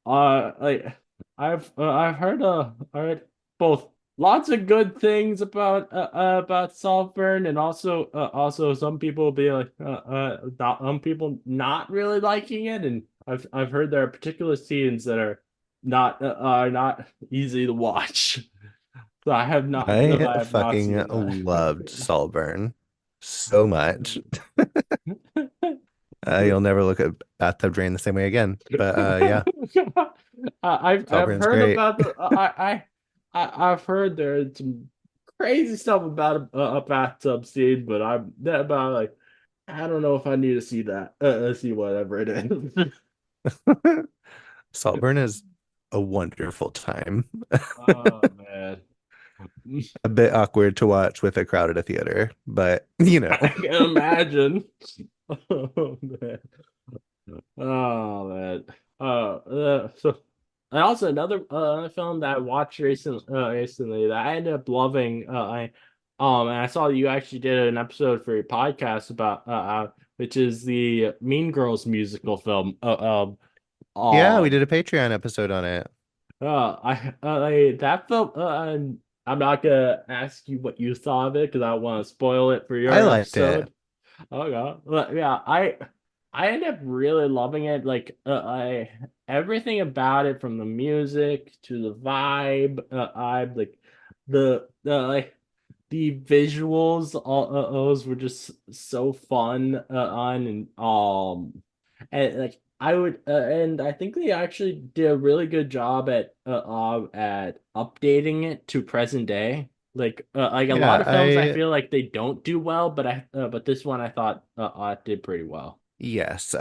Like I've heard both lots of good things about Saltburn, and also some people be like some people not really liking it, and I've heard there are particular scenes that are not easy to watch. So I I have not fucking seen loved Saltburn so much. that. You'll never look at bathtub drain the same way again. But yeah, I've Saltburn's heard great. about I've heard there's some crazy stuff about a bathtub scene, but I'm that about like I don't know if I need to see that. See whatever it is. Saltburn is a wonderful time. Oh man, A bit awkward to watch with a crowd at a theater, but I can imagine. Oh man. Oh man. So and also another film that I watched recently that I ended up loving. And I saw you actually did an episode for your podcast about which is the Mean Girls musical film. yeah, we Um, did a Patreon episode on it. that film. I'm not gonna ask you what you thought of it because I don't want to spoil it for I your liked it. episode. Okay. Well, yeah, I end up really loving it. Like I everything about it, from the music to the vibe, I like the like the visuals. All those were just so fun on and like I would and I think they actually did a really good job at updating it to present day. Like a lot Yeah, of films, I I feel like they don't do well, but this one I thought did pretty well. yes.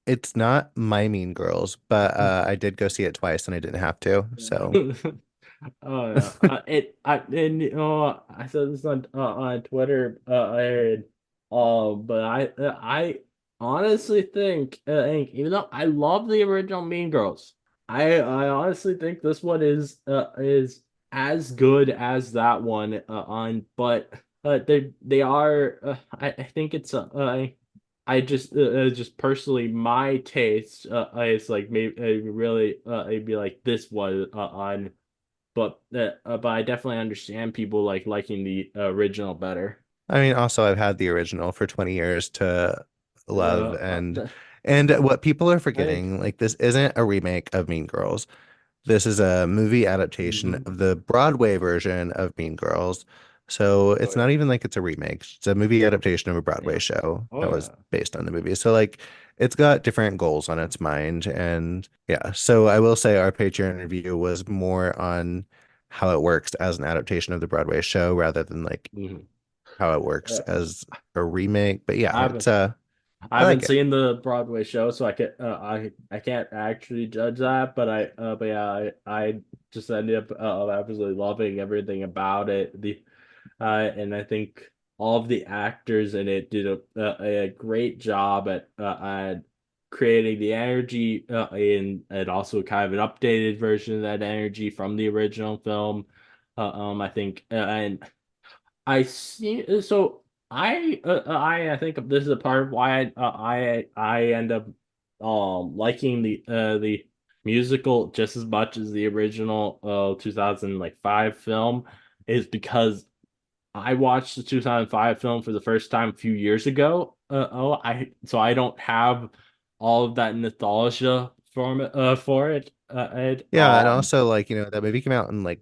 It's not My Mean Girls, but I did go see it twice and I didn't have to. So Oh yeah, I said this on Twitter, but I honestly think even though I love the original Mean Girls, I honestly think this one is as good as that one but they are I think it's just personally my taste is like maybe really it'd be like this was on but I definitely understand people like liking the original better. I mean, also I've had the original for 20 years to love Uh, uh, and what people are I think. forgetting, like this isn't a remake of Mean Girls. This is a movie adaptation Mhm. of the Broadway version of Mean Girls. So Oh it's yeah, not even like it's a remake. It's a movie adaptation of a Broadway yeah. show Oh that was yeah. based on the movie. So like it's got different goals on its mind. And yeah, so I will say our Patreon review was more on how it works as an adaptation of the Broadway show rather than like Mhm. how it works Uh, as a remake. But I yeah, it's haven't I I haven't like it. seen the Broadway show, so I can't actually judge that. But yeah, I just ended up absolutely loving everything about it. And I think all of the actors in it did a great job at creating the energy and also kind of an updated version of that energy from the original film. I think and I see. So I think this is a part of why I end up liking the musical just as much as the original 2005 film is because I watched the 2005 film for the first time a few years ago. I don't have all of that nostalgia for it. Yeah, and also like, that movie came out in like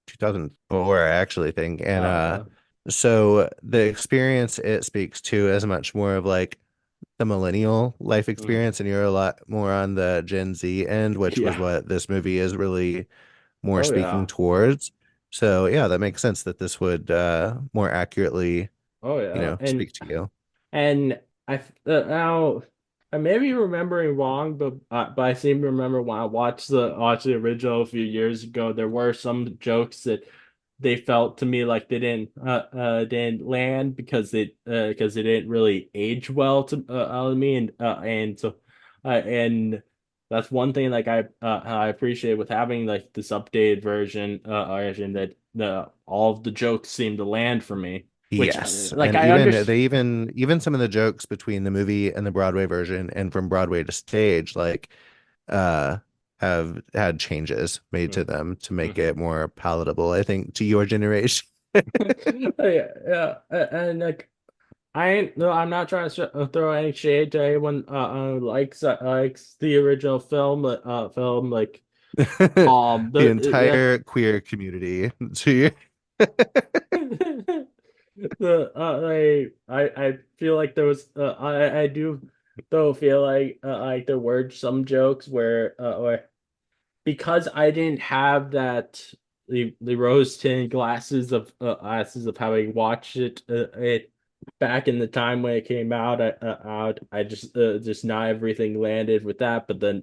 2004, I actually think. And Uh, so the experience it speaks to is much more of like the millennial life mm, experience, and you're a lot more on the Gen Z end, which was yeah. what this movie is really more Oh speaking yeah. towards. So yeah, that makes sense that this would more accurately, Oh yeah. speak to you. And now I may be remembering wrong, but I seem to remember when I watched the original a few years ago, there were some jokes that they felt to me like they didn't land because they didn't really age well to out of me, and so and that's one thing like I appreciate with having like this updated version that the all of the jokes seem to land for me, which Yes, like and I even they understand. even some of the jokes between the movie and the Broadway version and from Broadway to stage, like uh have had changes made to them to make Mm-hmm. it more palatable, I think, to your generation. Yeah, yeah, and like I ain't no, I'm not trying to throw any shade to anyone likes the original film like The the entire queer community. To you. the I feel like there was I do though feel like there were some jokes where because I didn't have the rose tinted glasses of having watched it back in the time when it came I just not everything landed with that, but then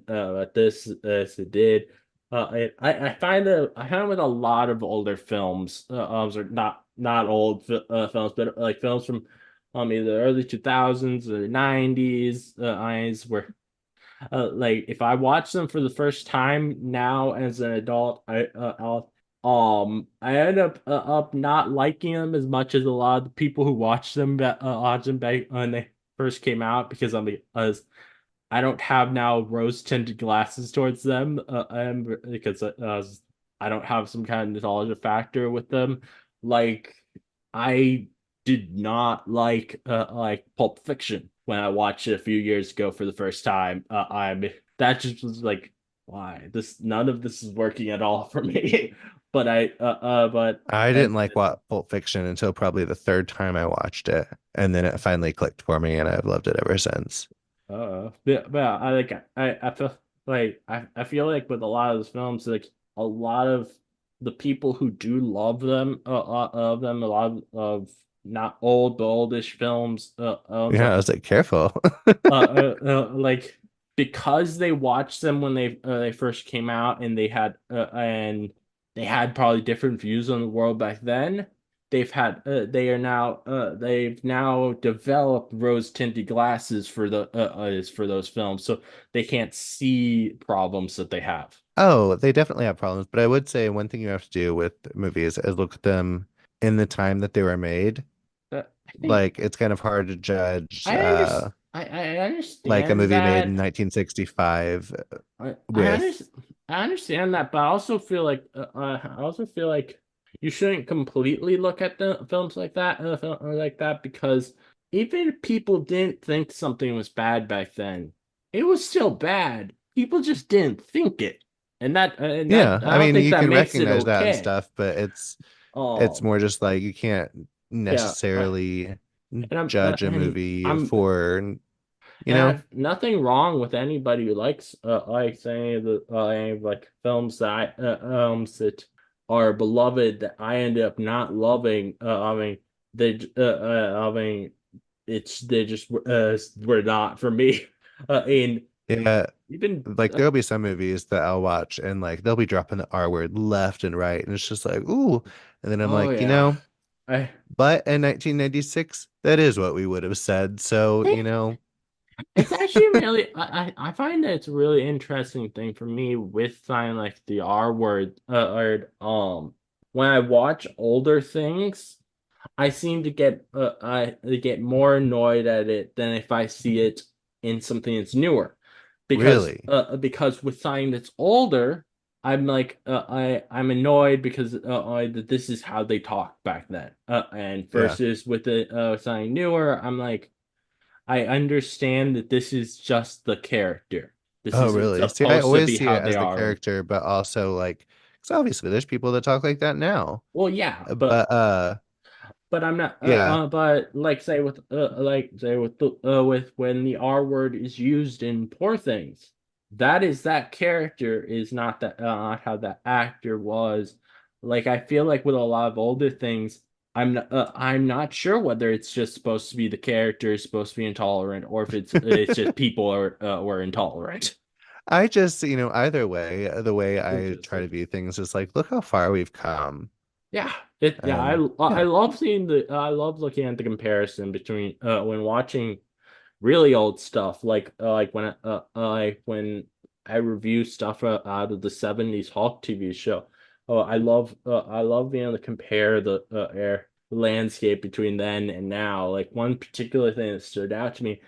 this it did. I find with a lot of older films, or not old films, but like films from either the early 2000s or 90s, where like if I watch them for the first time now as an adult, I end up not liking them as much as a lot of the people who watched them back when they first came out because I don't have now rose tinted glasses towards them, because I don't have some kind of nostalgia factor with them. Like I did not like Pulp Fiction when I watched it a few years ago for the first time. That just was like, why this? None of this is working at all for me. But I and didn't like what Pulp Fiction until probably the third time I watched it, and then it finally clicked for me, and I've loved it ever since. but I feel like with a lot of those films, like a lot of the people who do love them, a lot of not old but oldish films, Yeah, I was like, careful. like because they watched them when they first came out and they had probably different views on the world back then. They've now developed rose tinted glasses for those films, so they can't see problems that they have. Oh, they definitely have problems, but I would say one thing you have to do with movies is look at them in the time that they were made. I think Like, it's kind of hard to judge I like a understand movie made in that. 1965 I with, I understand that, but I also feel like you shouldn't completely look at the films like that, like that, because even if people didn't think something was bad back then, it was still bad. People just didn't think it, and that yeah, I I don't mean, think you that can makes it recognize that and okay. stuff, but it's Um, more just like you can't yeah, necessarily judge a and movie I'm for, you And I know? have nothing wrong with anybody who likes any of the any of, like films that are beloved that I ended up not loving. I mean it's they just were not for me. And Yeah, even like there'll be some movies that I'll watch and like they'll be dropping the R word left and right, and it's just like, ooh. And then I'm oh like, yeah, I but in 1996, that is what we would have said. So, it's actually really I find that it's a really interesting thing for me with sign like the R word or when I watch older things, I seem to get more annoyed at it than if I see it in something that's newer. really, Because with something that's older, I'm like I'm annoyed because that this is how they talked back then. And yeah. versus with something newer, I'm like I understand that this is just the character. This Oh, isn't really? See, I supposed to always be see how it they as the are. character, but also like, because obviously there's people that talk like that now. Well, yeah, But but I'm not. yeah, But like say with the with when the R word is used in Poor Things, that is that character is not that not how that actor was. Like I feel like with a lot of older things, I'm not sure whether it's just supposed to be the character is supposed to be intolerant or if it's just people are were intolerant. I just, either way, the way It's I try interesting. to view things is like, look how far we've come. Yeah, yeah. And I yeah. love seeing the I love looking at the comparison between when watching really old stuff like when I review stuff out of the 70s Hulk TV show. Oh, I love being able to compare the air landscape between then and now. Like one particular thing that stood out to me.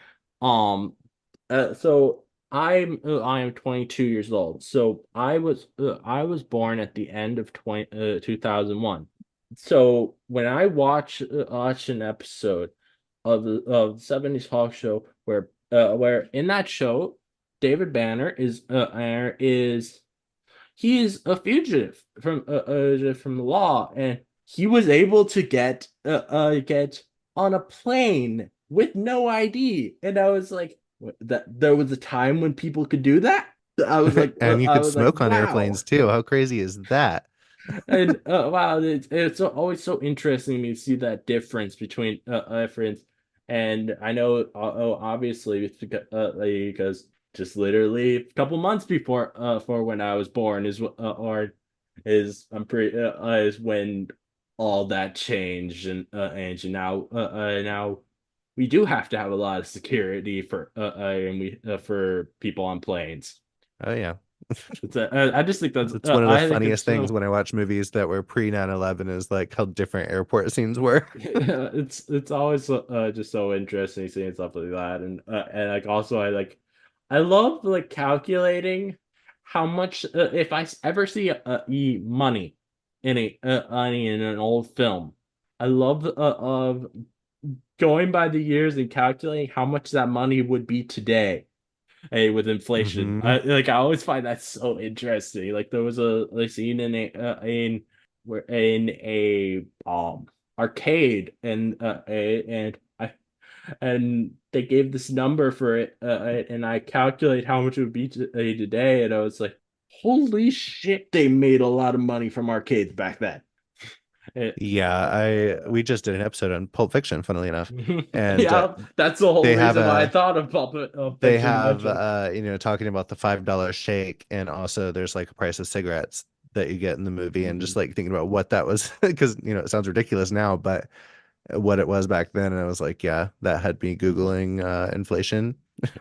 So I am 22 years old. So I was born at the end of 2001. So when I watch an episode of the 70s Hawk Show where in that show David Banner is he is a fugitive from the law, and he was able to get on a plane with no ID, and I was like that there was a time when people could do that. And you I could was like smoke on wow. airplanes too. How crazy is that? And wow, it's always so interesting to see that difference between difference. And I know, obviously, it's because just literally a couple months before for when I was born or is I'm pretty is when all that changed and now we do have to have a lot of security for and we for people on planes. Oh yeah. I just think that's It's one of the I think it's funniest things so. when I watch movies that were pre 9/11 is like how different airport scenes were. Yeah, it's always just so interesting seeing stuff like that, and like also I love like calculating how much if ever see money in a money in an old film, I love of going by the years and calculating how much that money would be today. Hey, with inflation, Hmm. I always find that so interesting. Like there was a scene in a arcade and they gave this number for it and I calculate how much it would be today and I was like, holy shit, they made a lot of money from arcades back then. Yeah, I we just did an episode on Pulp Fiction, funnily enough, and Yeah, that's the whole they have reason why I a thought of they Fiction have eventually. talking about the $5 shake, and also there's like a price of cigarettes that you get in the movie, and just Mhm. like thinking about what that was because it sounds ridiculous now, but what it was back then, and I was like, yeah, that had me Googling inflation.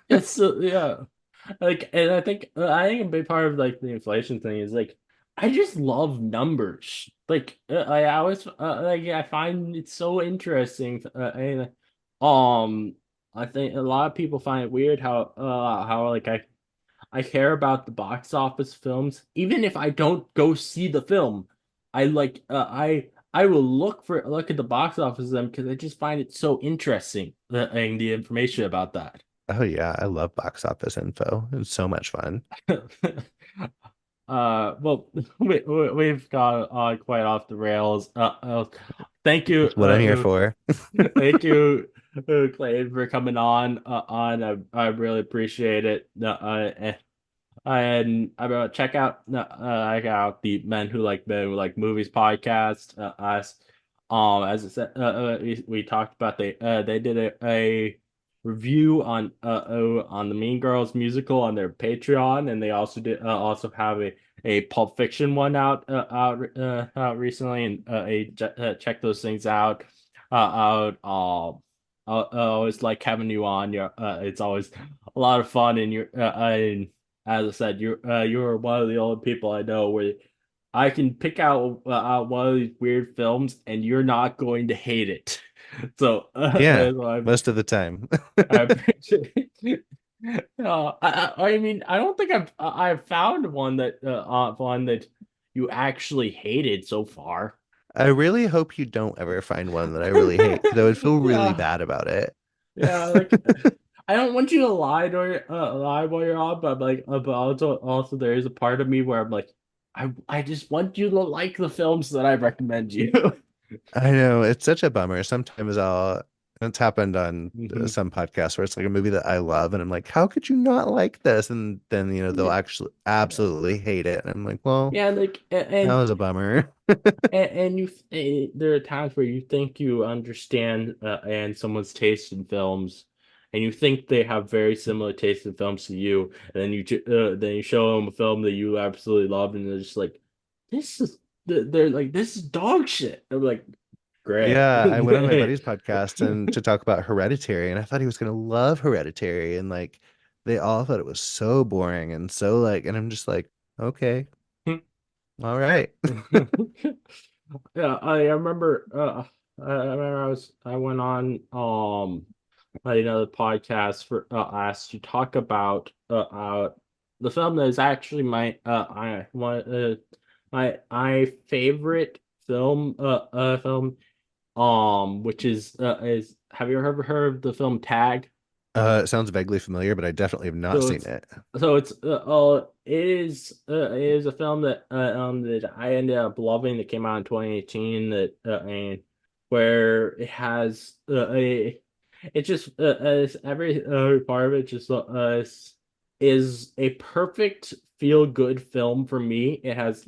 It's yeah. Like, and I think a big part of like the inflation thing is like I just love numbers. Like, I always like I find it so interesting. I think a lot of people find it weird how like I care about the box office films, even if I don't go see the film. I will look at the box office of them because I just find it so interesting and the information about that. Oh yeah, I love box office info. It's so much fun. Well, we've got quite off the rails. Thank you, That's what I'm here for. thank you, Clayton, for coming on. I really appreciate it. And I'm gonna check out the Men Who Like Movies podcast. Us, as I said, we talked about they did a review on the Mean Girls musical on their Patreon, and they also did also have a Pulp Fiction one out recently, and check those things out. Out I always like having you on. It's always a lot of fun, and as I said, you're one of the only people I know where I can pick out one of these weird films and you're not going to hate it. So, Yeah, so most of the time. I appreciate it. I mean, I don't think I've found one that you actually hated so far. I really hope you don't ever find one that I really hate because I would feel really Yeah. bad about it. Yeah, like I don't want you to lie while you're on, but like, but also there is a part of me where I'm like, I just want you to like the films that I recommend you. I know it's such a bummer. Sometimes it's happened on Mhm. some podcasts where it's like a movie that I love, and I'm like, how could you not like this? And then, they'll Yeah, actually yeah, absolutely hate it. And I'm like, well, yeah. Like, that was a bummer. and there are times where you think you understand and someone's taste in films, and you think they have very similar taste in films to you, and then you show them a film that you absolutely love, and they're just like, this is they're like, this is dog shit. I'm like, great. Yeah, I went on my buddy's podcast and to talk about Hereditary, and I thought he was gonna love Hereditary, and like they all thought it was so boring and so like, and I'm just like, okay, all right. Yeah, I remember. I went on another podcast for asked to talk about the film that is actually my favorite film which is, have you ever heard of the film Tag? It sounds vaguely familiar, but I definitely have not So seen it's it. it is a film that I ended up loving, that came out in 2018, that and where it has it just every part of it just is a perfect feel good film for me. It has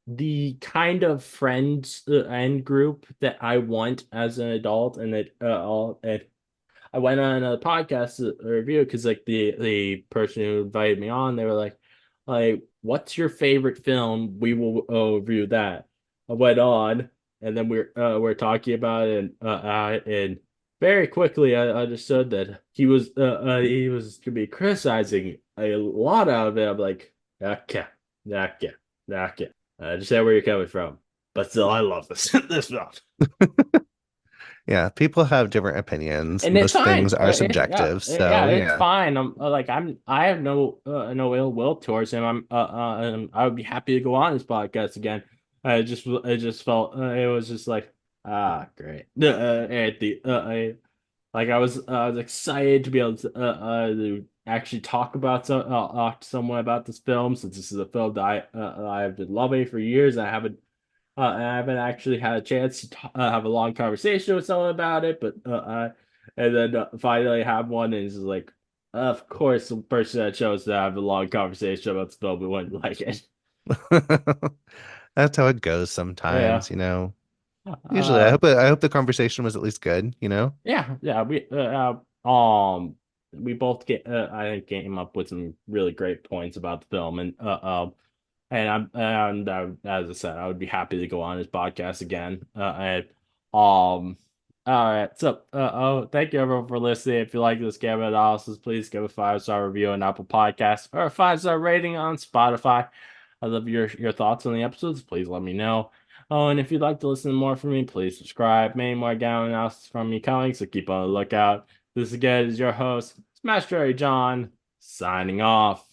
the kind of friends and group that I want as an adult, and I went on a podcast to review because like the person who invited me on, they were like, what's your favorite film? We will review that. I went on, and then we're talking about it, and very quickly I understood that he was to be criticizing a lot out of it. I'm like, okay, okay, okay. I understand where you're coming from, but still, I love this this film. Yeah, people have different opinions. And it's Most fine. things are Yeah, subjective, yeah, so it's yeah. fine. I have no ill will towards him. I would be happy to go on this podcast again. I just felt it was just like, great. At the I was excited to be able to actually talk about to someone about this film, since this is a film that I've been loving for years. And I haven't actually had a chance to have a long conversation with someone about it, but and then finally have one, and it's just like, of course, the person that chose to have a long conversation about the film, we wouldn't like it. That's how it goes Yeah. sometimes. Usually, Uh, I hope the conversation was at least good. yeah. We both I think came up with some really great points about the film, as I said, I would be happy to go on his podcast again. Um, all right. So, thank you everyone for listening. If you like this game analysis, please give a 5-star review on Apple Podcasts or a 5-star rating on Spotify. I love your thoughts on the episodes. Please let me know. Oh, and if you'd like to listen to more from me, please subscribe. Many more game analysis from me coming, so keep on the lookout. This again is your host, Smash Cherry John, signing off.